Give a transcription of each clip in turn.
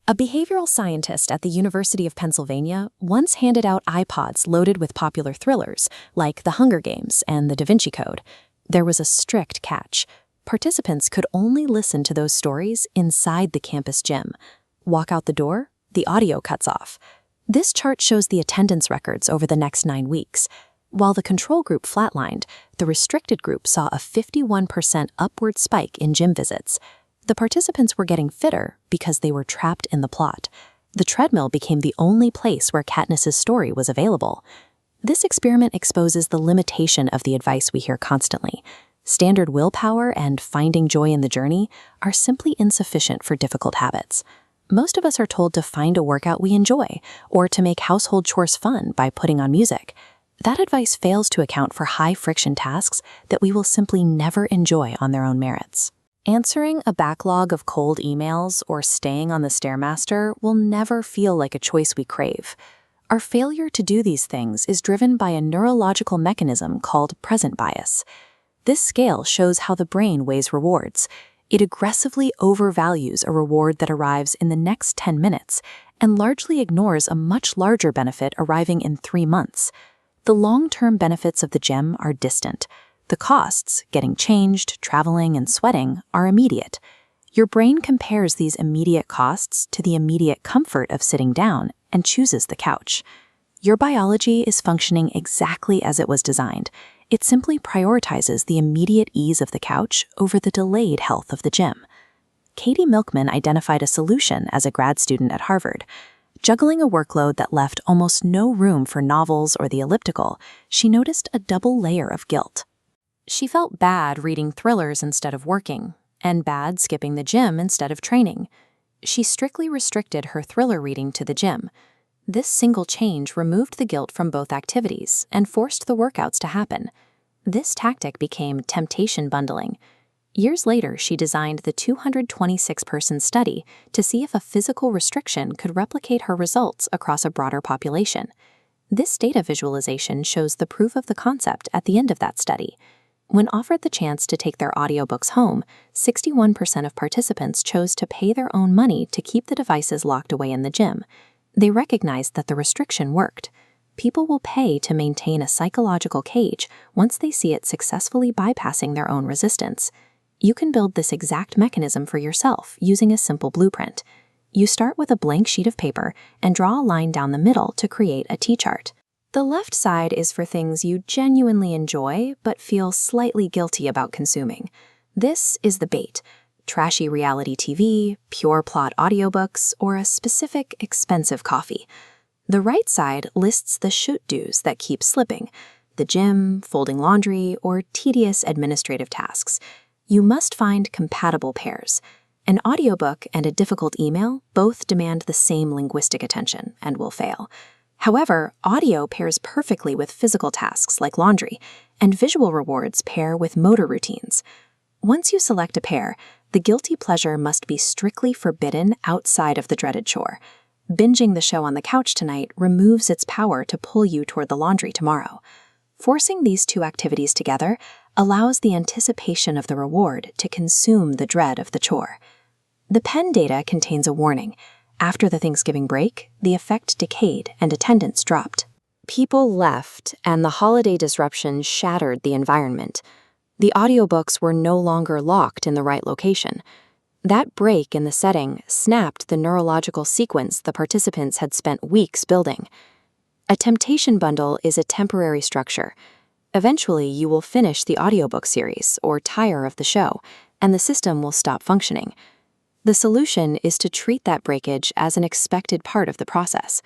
A behavioral scientist at the University of Pennsylvania once handed out iPods loaded with popular thrillers, like The Hunger Games and The Da Vinci Code. There was a strict catch. Participants could only listen to those stories inside the campus gym. Walk out the door, the audio cuts off. This chart shows the attendance records over the next 9 weeks. While the control group flatlined, the restricted group saw a 51% upward spike in gym visits. The participants were getting fitter because they were trapped in the plot. The treadmill became the only place where Katniss's story was available. This experiment exposes the limitation of the advice we hear constantly. Standard willpower and finding joy in the journey are simply insufficient for difficult habits. Most of us are told to find a workout we enjoy or to make household chores fun by putting on music. That advice fails to account for high-friction tasks that we will simply never enjoy on their own merits. Answering a backlog of cold emails or staying on the Stairmaster will never feel like a choice we crave. Our failure to do these things is driven by a neurological mechanism called present bias. This scale shows how the brain weighs rewards. It aggressively overvalues a reward that arrives in the next 10 minutes and largely ignores a much larger benefit arriving in 3 months. The long-term benefits of the gym are distant. The costs, getting changed, traveling, and sweating, are immediate. Your brain compares these immediate costs to the immediate comfort of sitting down and chooses the couch. Your biology is functioning exactly as it was designed. It simply prioritizes the immediate ease of the couch over the delayed health of the gym. Katy Milkman identified a solution as a grad student at Harvard. Juggling a workload that left almost no room for novels or the elliptical, she noticed a double layer of guilt. She felt bad reading thrillers instead of working, and bad skipping the gym instead of training. She strictly restricted her thriller reading to the gym. This single change removed the guilt from both activities and forced the workouts to happen. This tactic became temptation bundling. Years later, she designed the 226-person study to see if a physical restriction could replicate her results across a broader population. This data visualization shows the proof of the concept at the end of that study. When offered the chance to take their audiobooks home, 61% of participants chose to pay their own money to keep the devices locked away in the gym. They recognized that the restriction worked. People will pay to maintain a psychological cage once they see it successfully bypassing their own resistance. You can build this exact mechanism for yourself using a simple blueprint. You start with a blank sheet of paper and draw a line down the middle to create a T-chart. The left side is for things you genuinely enjoy but feel slightly guilty about consuming. This is the bait: trashy reality TV, pure plot audiobooks, or a specific expensive coffee. The right side lists the should-dos that keep slipping: the gym, folding laundry, or tedious administrative tasks. You must find compatible pairs. An audiobook and a difficult email both demand the same linguistic attention and will fail. However, audio pairs perfectly with physical tasks like laundry, and visual rewards pair with motor routines. Once you select a pair, the guilty pleasure must be strictly forbidden outside of the dreaded chore. Binging the show on the couch tonight removes its power to pull you toward the laundry tomorrow. Forcing these two activities together allows the anticipation of the reward to consume the dread of the chore. The Penn data contains a warning. After the Thanksgiving break, the effect decayed and attendance dropped. People left, and the holiday disruption shattered the environment. The audiobooks were no longer locked in the right location. That break in the setting snapped the neurological sequence the participants had spent weeks building. A temptation bundle is a temporary structure. Eventually, you will finish the audiobook series or tire of the show, and the system will stop functioning. The solution is to treat that breakage as an expected part of the process.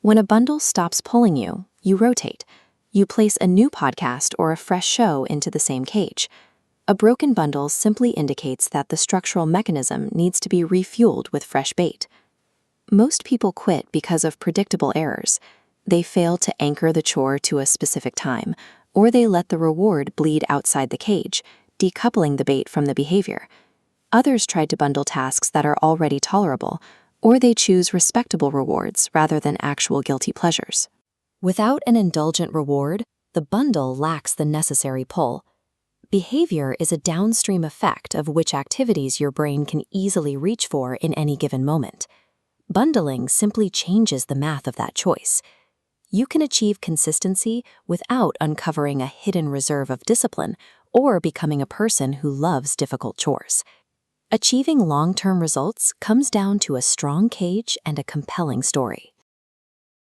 When a bundle stops pulling you, you rotate. You place a new podcast or a fresh show into the same cage. A broken bundle simply indicates that the structural mechanism needs to be refueled with fresh bait. Most people quit because of predictable errors. They fail to anchor the chore to a specific time, or they let the reward bleed outside the cage, decoupling the bait from the behavior. Others tried to bundle tasks that are already tolerable, or they choose respectable rewards rather than actual guilty pleasures. Without an indulgent reward, the bundle lacks the necessary pull. Behavior is a downstream effect of which activities your brain can easily reach for in any given moment. Bundling simply changes the math of that choice. You can achieve consistency without uncovering a hidden reserve of discipline or becoming a person who loves difficult chores. Achieving long-term results comes down to a strong cage and a compelling story.